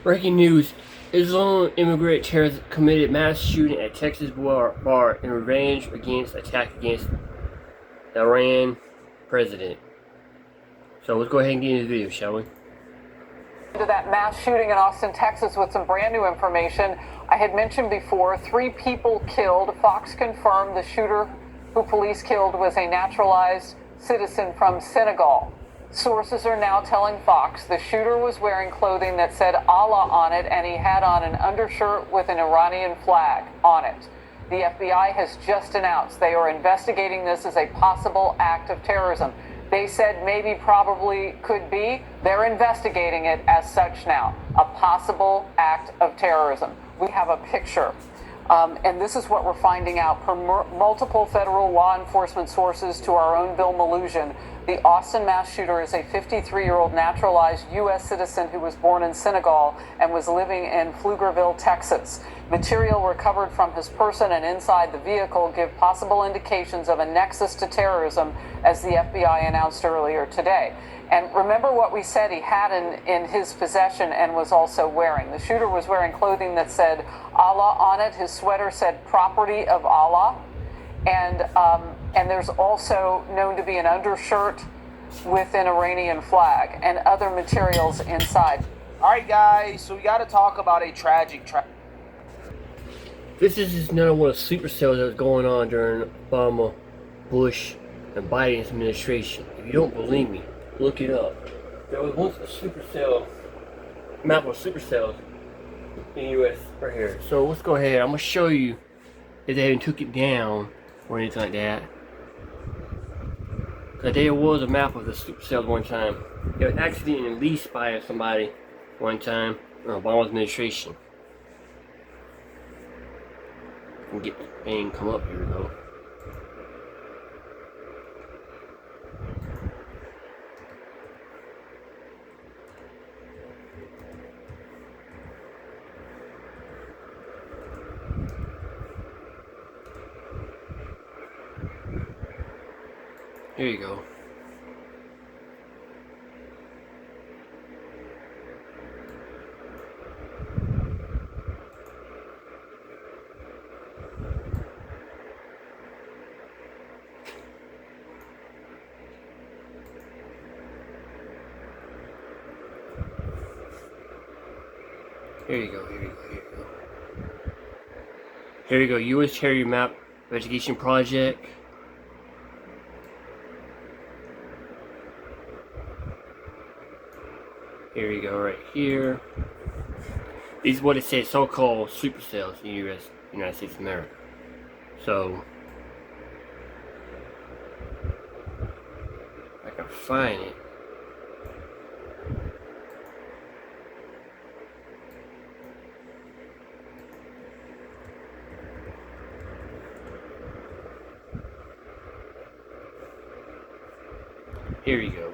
Breaking news. Islam immigrant terrorists committed mass shooting at Texas bar in revenge against attack against the Iran president. So let's go ahead and get into the video, shall we? To that mass shooting in Austin, Texas with some brand new information. I had mentioned before, 3 people killed. Fox confirmed the shooter who police killed was a naturalized citizen from Senegal. Sources are now telling Fox the shooter was wearing clothing that said Allah on it, and he had on an undershirt with an Iranian flag on it. The FBI has just announced they are investigating this as a possible act of terrorism. They said maybe, probably, could be. They're investigating it as such now, a possible act of terrorism. We have a picture. And this is what we're finding out per multiple federal law enforcement sources to our own Bill Melugin. The Austin mass shooter is a 53-year-old naturalized U.S. citizen who was born in Senegal and was living in Pflugerville, Texas. Material recovered from his person and inside the vehicle give possible indications of a nexus to terrorism, as the FBI announced earlier today. And remember what we said he had in his possession and was also wearing. The shooter was wearing clothing that said Allah on it. His sweater said property of Allah. And there's also known to be an undershirt with an Iranian flag and other materials inside. All right, guys, so we got to talk about a tragic This is just another one of the sleeper cells that was going on during Obama, Bush, and Biden's administration. If you don't believe me, look it up. There was once a sleeper cell, map of sleeper cells in the U.S. right here. So let's go ahead. I'm going to show you if they haven't took it down or anything like that. Because there was a map of the sleeper cells one time. It was accidentally leased by somebody one time in Obama's administration. And get the thing come up here though. Here you go. Here you go, here you go, here you go. Here you go, U.S. Cherry Map Investigation Project. Here you go, right here. These are what it says, so-called sleeper cells in the United States of America. So, I can find it. Here you go.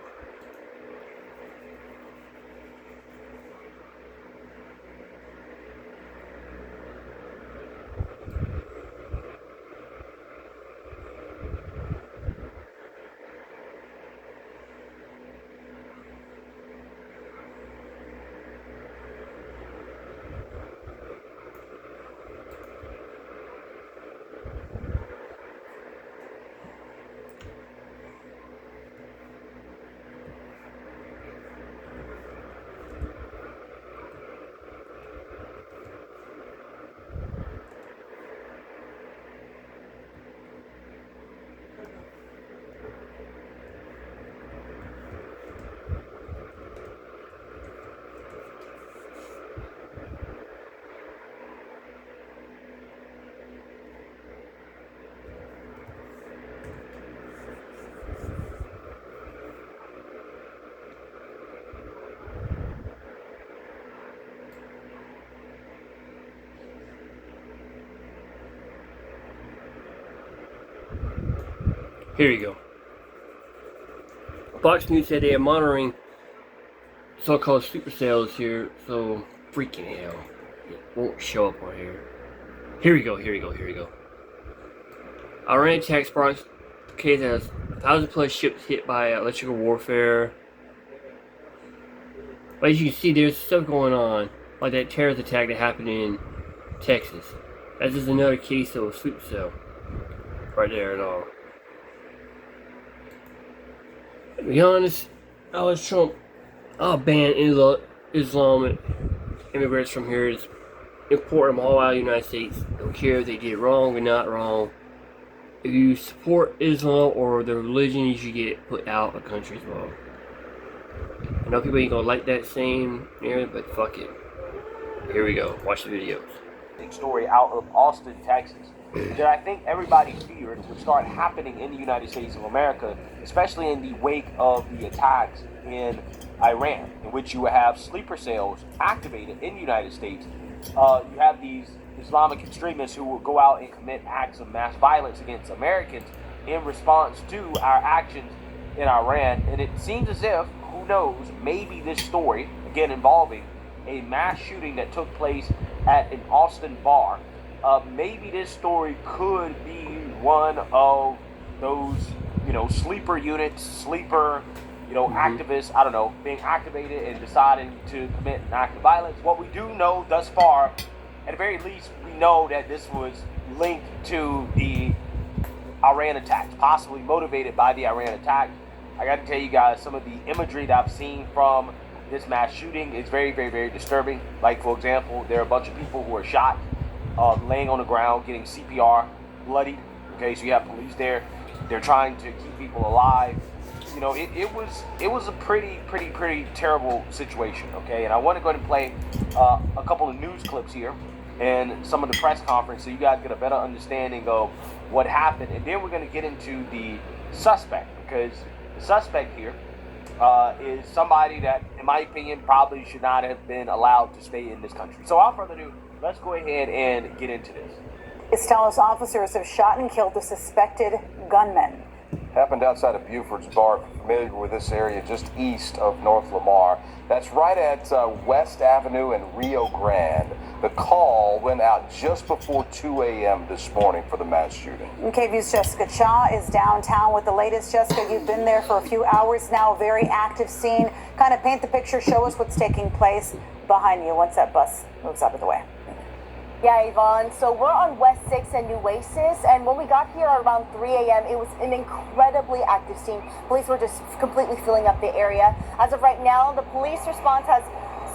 Here you go. Fox News said they are monitoring so-called sleeper cells here, so freaking hell, it won't show up on here. Here we go, here we go, here we go. Iran attack sparks case has 1,000 plus ships hit by electrical warfare. But as you can see, there's stuff going on like that terrorist attack that happened in Texas. That's just another case of a sleeper cell. Right there and all. To be honest, Donald Trump, I'll ban Islamic immigrants from here. Just import them all out of the United States. Don't care if they did wrong or not wrong. If you support Islam or the religion, you should get it put out of the country as well. I know people ain't gonna like that same area, but fuck it. Here we go. Watch the videos. Story out of Austin, Texas, that I think everybody feared would start happening in the United States of America, especially in the wake of the attacks in Iran, in which you would have sleeper cells activated in the United States. You have these Islamic extremists who will go out and commit acts of mass violence against Americans in response to our actions in Iran. And it seems as if, who knows, maybe this story, again involving a mass shooting that took place at an Austin bar, maybe this story could be one of those, sleeper units, sleeper, activists, I don't know, being activated and deciding to commit an act of violence. What we do know thus far, at the very least, we know that this was linked to the Iran attacks, possibly motivated by the Iran attack. I got to tell you guys, some of the imagery that I've seen from this mass shooting is very, very, very disturbing. Like, for example, there are a bunch of people who are shot, laying on the ground, getting CPR, bloodied. Okay, so you have police there. They're trying to keep people alive. It was a pretty terrible situation. Okay, and I want to go ahead and play a couple of news clips here and some of the press conference so you guys get a better understanding of what happened. And then we're going to get into the suspect, because the suspect here is somebody that, in my opinion, probably should not have been allowed to stay in this country. So without further ado, let's go ahead and get into this. Estela's officers have shot and killed the suspected gunman. Happened outside of Buford's Bar. If you're familiar with this area, just east of North Lamar. That's right at West Avenue and Rio Grande. The call went out just before 2 a.m. this morning for the mass shooting. KVU's Jessica Cha is downtown with the latest. Jessica, you've been there for a few hours now. Very active scene. Kind of paint the picture. Show us what's taking place behind you once that bus moves out of the way. Yeah, Yvonne. So we're on West 6 and Nueces, and when we got here around 3 a.m., it was an incredibly active scene. Police were just completely filling up the area. As of right now, the police response has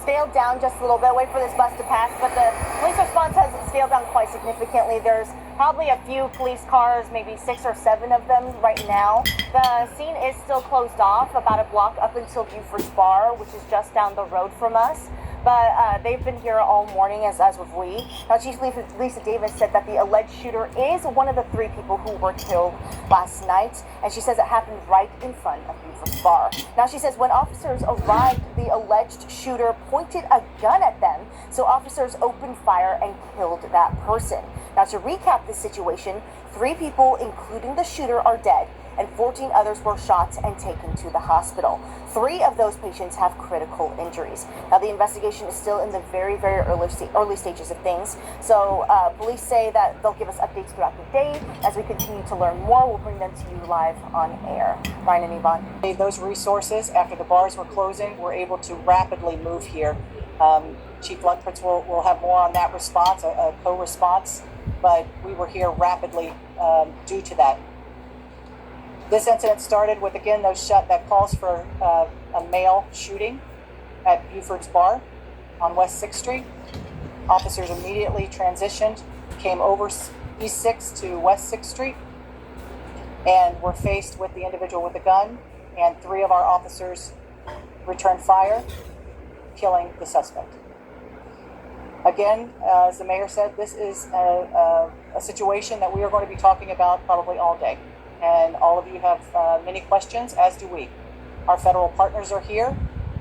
scaled down just a little bit. Wait for this bus to pass, but the police response has scaled down quite significantly. There's probably a few police cars, maybe 6 or 7 of them right now. The scene is still closed off about a block up until Buford's Bar, which is just down the road from us. But they've been here all morning, as have we. Now, Chief Lisa Davis said that the alleged shooter is one of the 3 people who were killed last night, and she says it happened right in front of Buford's Bar. Now, she says when officers arrived, the alleged shooter pointed a gun at them, so officers opened fire and killed that person. Now, to recap this situation, 3 people, including the shooter, are dead, and 14 others were shot and taken to the hospital. 3 of those patients have critical injuries. Now, the investigation is still in the very, very early stages of things. So police say that they'll give us updates throughout the day. As we continue to learn more, we'll bring them to you live on air. Ryan and Yvonne. Those resources, after the bars were closing, were able to rapidly move here. Chief Lundquist will have more on that response, a co-response, but we were here rapidly due to that. This incident started with, again, that calls for a male shooting at Buford's Bar on West 6th Street. Officers immediately transitioned, came over East 6th to West 6th Street, and were faced with the individual with the gun, and 3 of our officers returned fire, killing the suspect. Again, as the mayor said, this is a situation that we are going to be talking about probably all day. And all of you have many questions, as do we. Our federal partners are here,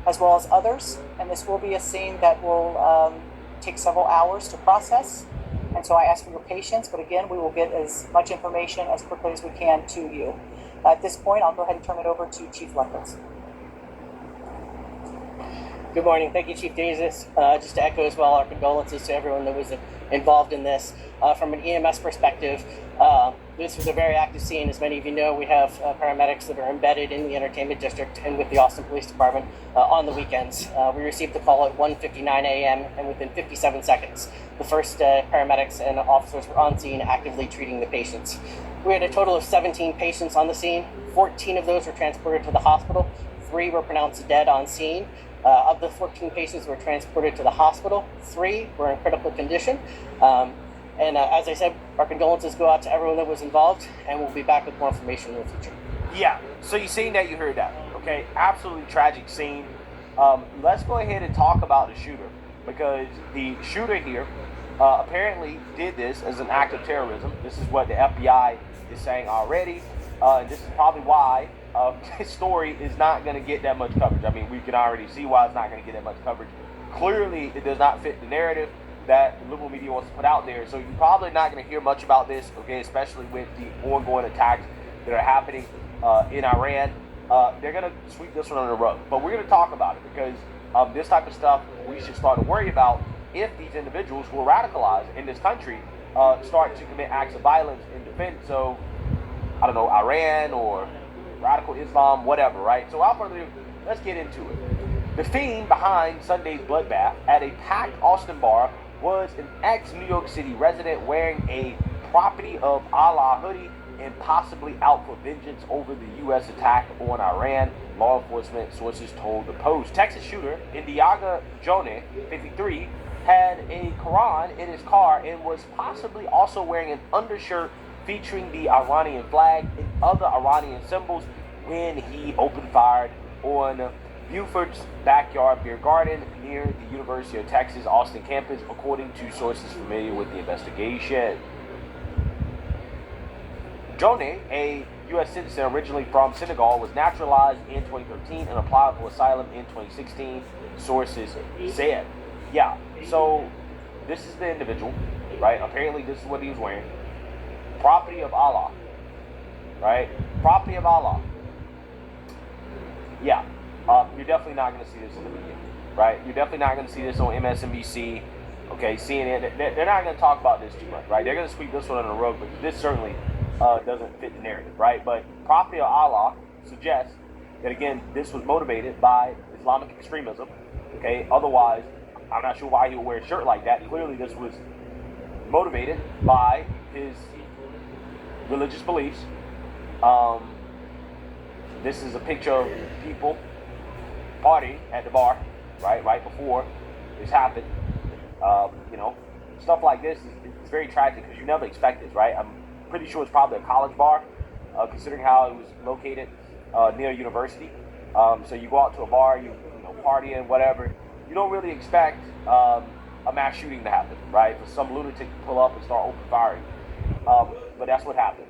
as well as others, and this will be a scene that will take several hours to process. And so I ask for your patience, but again, we will get as much information as quickly as we can to you. At this point, I'll go ahead and turn it over to Chief Lundquist. Good morning. Thank you, Chief Davis. Just to echo as well our condolences to everyone that was involved in this. From an EMS perspective, This was a very active scene. As many of you know, we have paramedics that are embedded in the entertainment district and with the Austin Police Department on the weekends. We received the call at 1:59 a.m. and within 57 seconds, the first paramedics and officers were on scene actively treating the patients. We had a total of 17 patients on the scene. 14 of those were transported to the hospital. 3 were pronounced dead on scene. Of the 14 patients who were transported to the hospital, 3 were in critical condition. And as I said, our condolences go out to everyone that was involved, and we'll be back with more information in the future. Yeah, so you seen that, you heard that, okay? Absolutely tragic scene. Let's go ahead and talk about the shooter, because the shooter here apparently did this as an act of terrorism. This is what the FBI is saying already. This is probably why this story is not going to get that much coverage. I mean, we can already see why it's not going to get that much coverage. Clearly, it does not fit the narrative that the liberal media wants to put out there. So you're probably not going to hear much about this, okay, especially with the ongoing attacks that are happening in Iran. They're going to sweep this one under the rug. But we're going to talk about it because this type of stuff we should start to worry about if these individuals who are radicalized in this country start to commit acts of violence in defense of, I don't know, Iran or radical Islam, whatever, right? So without further ado, let's get into it. The fiend behind Sunday's bloodbath at a packed Austin bar was an ex-New York City resident wearing a Property of Allah hoodie and possibly out for vengeance over the U.S. attack on Iran, law enforcement sources told the Post. Texas shooter Indiaga Jone, 53, had a Quran in his car and was possibly also wearing an undershirt featuring the Iranian flag and other Iranian symbols when he opened fire on Buford's backyard beer garden near the University of Texas Austin campus, according to sources familiar with the investigation. Jone, a U.S. citizen originally from Senegal, was naturalized in 2013 and applied for asylum in 2016, sources said. Yeah, so this is the individual, right? Apparently this is what he was wearing. Property of Allah, right? Property of Allah. Yeah. You're definitely not going to see this in the media, right? You're definitely not going to see this on MSNBC, okay, CNN. They're not going to talk about this too much, right? They're going to sweep this one under the rug, but this certainly doesn't fit the narrative, right? But Property of Allah suggests that, again, this was motivated by Islamic extremism, okay? Otherwise, I'm not sure why he would wear a shirt like that. Clearly, this was motivated by his religious beliefs. This is a picture of people partying at the bar, right before this happened. Stuff like this is very tragic because you never expect this, right? I'm pretty sure it's probably a college bar, considering how it was located near a university. So you go out to a bar, you partying, whatever. You don't really expect a mass shooting to happen, right? For some lunatic to pull up and start open firing. But that's what happened.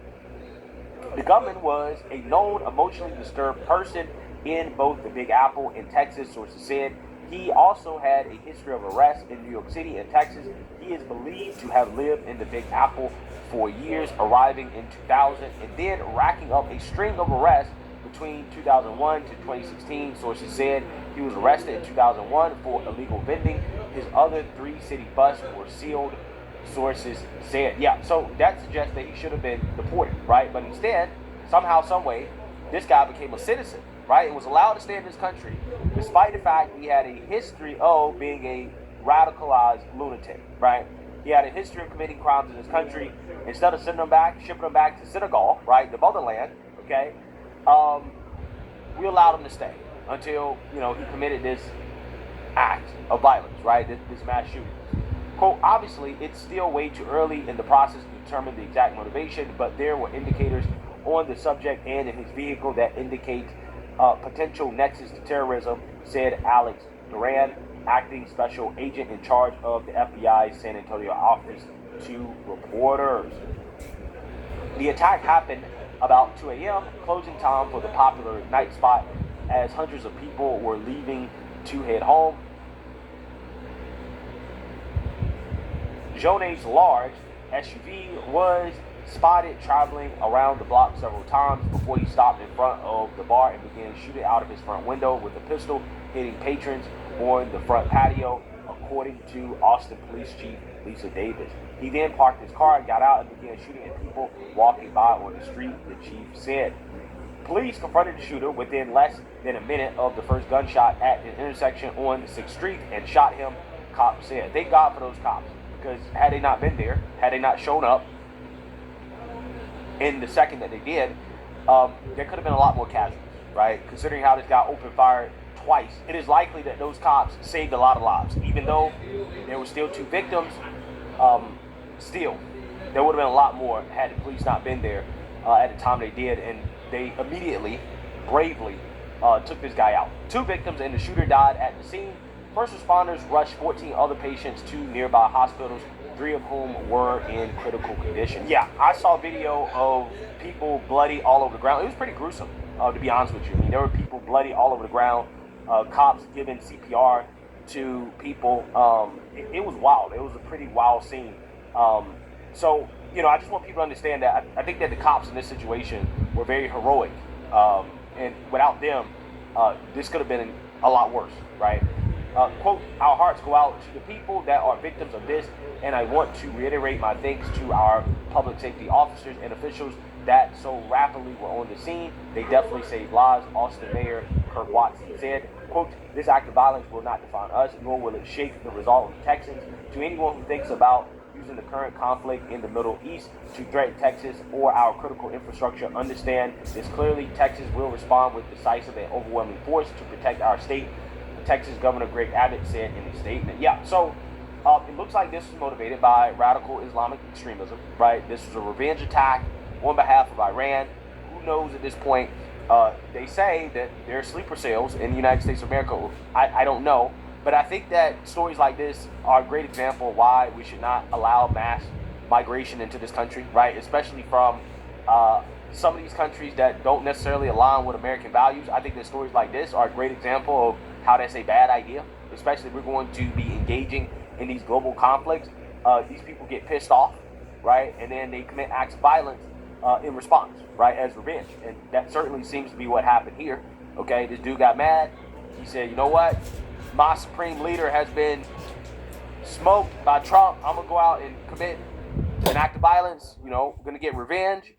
The gunman was a known emotionally disturbed person in both the Big Apple and Texas, sources said. He also had a history of arrests in New York City and Texas. He is believed to have lived in the Big Apple for years, arriving in 2000 and then racking up a string of arrests between 2001 to 2016, sources said. He was arrested in 2001 for illegal vending. His other 3 city buses were sealed, sources said. Yeah, so that suggests that he should have been deported, right? But instead, somehow, some way, this guy became a citizen, right? And was allowed to stay in this country, despite the fact he had a history of being a radicalized lunatic, right? He had a history of committing crimes in this country. Instead of sending him back, shipping him back to Senegal, right, the motherland, okay, we allowed him to stay until, he committed this act of violence, right, this mass shooting. Quote, obviously, it's still way too early in the process to determine the exact motivation, but there were indicators on the subject and in his vehicle that indicate potential nexus to terrorism, said Alex Duran, acting special agent in charge of the FBI's San Antonio office, to reporters. The attack happened about 2 a.m., closing time for the popular night spot, as hundreds of people were leaving to head home. Jone's large SUV was spotted traveling around the block several times before he stopped in front of the bar and began shooting out of his front window with a pistol, hitting patrons on the front patio, according to Austin Police Chief Lisa Davis. He then parked his car, got out, and began shooting at people walking by on the street, the chief said. Police confronted the shooter within less than a minute of the first gunshot at an intersection on 6th Street and shot him, cops said. Thank God for those cops, because had they not been there, had they not shown up in the second that they did, there could have been a lot more casualties, right? Considering how this guy opened fire twice, it is likely that those cops saved a lot of lives. Even though there were still 2 victims, still, there would have been a lot more had the police not been there at the time they did, and they immediately, bravely took this guy out. 2 victims and the shooter died at the scene. First responders rushed 14 other patients to nearby hospitals, 3 of whom were in critical condition. Yeah, I saw video of people bloody all over the ground. It was pretty gruesome, to be honest with you. I mean, there were people bloody all over the ground, cops giving CPR to people. It was wild. It was a pretty wild scene. So, you know, I just want people to understand that I think that the cops in this situation were very heroic. And without them, this could have been a lot worse, right? Quote, our hearts go out to the people that are victims of this, and I want to reiterate my thanks to our public safety officers and officials that so rapidly were on the scene. They definitely saved lives. Austin Mayor Kirk Watson said, quote, this act of violence will not define us, nor will it shape the resolve of Texans. To anyone who thinks about using the current conflict in the Middle East to threaten Texas or our critical infrastructure, understand this clearly. Texas will respond with decisive and overwhelming force to protect our state, Texas Governor Greg Abbott said in a statement. Yeah, so it looks like this was motivated by radical Islamic extremism, right? This was a revenge attack on behalf of Iran. Who knows at this point? They say that there are sleeper cells in the United States of America. I don't know. But I think that stories like this are a great example of why we should not allow mass migration into this country, right? Especially from some of these countries that don't necessarily align with American values. I think that stories like this are a great example of how that's a bad idea, especially if we're going to be engaging in these global conflicts. These people get pissed off, right? And then they commit acts of violence in response, right, as revenge. And that certainly seems to be what happened here, okay? This dude got mad. He said, you know what? My supreme leader has been smoked by Trump. I'm going to go out and commit an act of violence, you know, going to get revenge.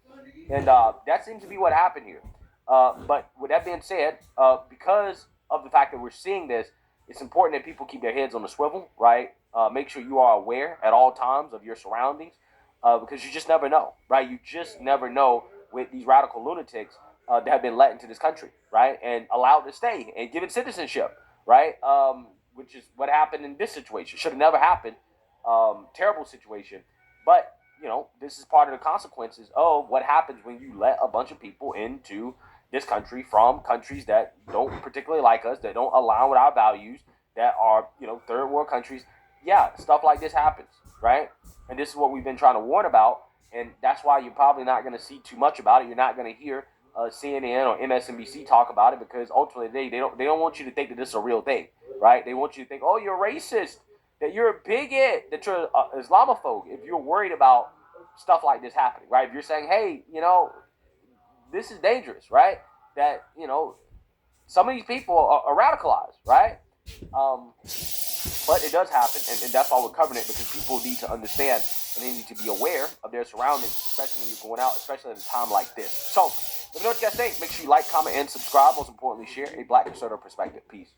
And that seems to be what happened here. But with that being said, because of the fact that we're seeing this, it's important that people keep their heads on the swivel, right? Make sure you are aware at all times of your surroundings, because you just never know, right? You just never know with these radical lunatics that have been let into this country, right? And allowed to stay and given citizenship, right? Which is what happened in this situation. Should have never happened. Terrible situation. But, you know, this is part of the consequences of what happens when you let a bunch of people into this country from countries that don't particularly like us, that don't align with our values, that are, you know, third world countries. Yeah, stuff like this happens, right? And this is what we've been trying to warn about. And that's why you're probably not going to see too much about it. You're not going to hear CNN or MSNBC talk about it, because ultimately they don't want you to think that this is a real thing, right? They want you to think, oh, you're racist, that you're a bigot, that you're an Islamophobe. If you're worried about stuff like this happening, right? If you're saying, hey, you know, this is dangerous, right? That, you know, some of these people are radicalized, right? But it does happen, and that's why we're covering it, because people need to understand and they need to be aware of their surroundings, especially when you're going out, especially at a time like this. So, let me know what you guys think. Make sure you like, comment, and subscribe. Most importantly, share a Black conservative perspective. Peace.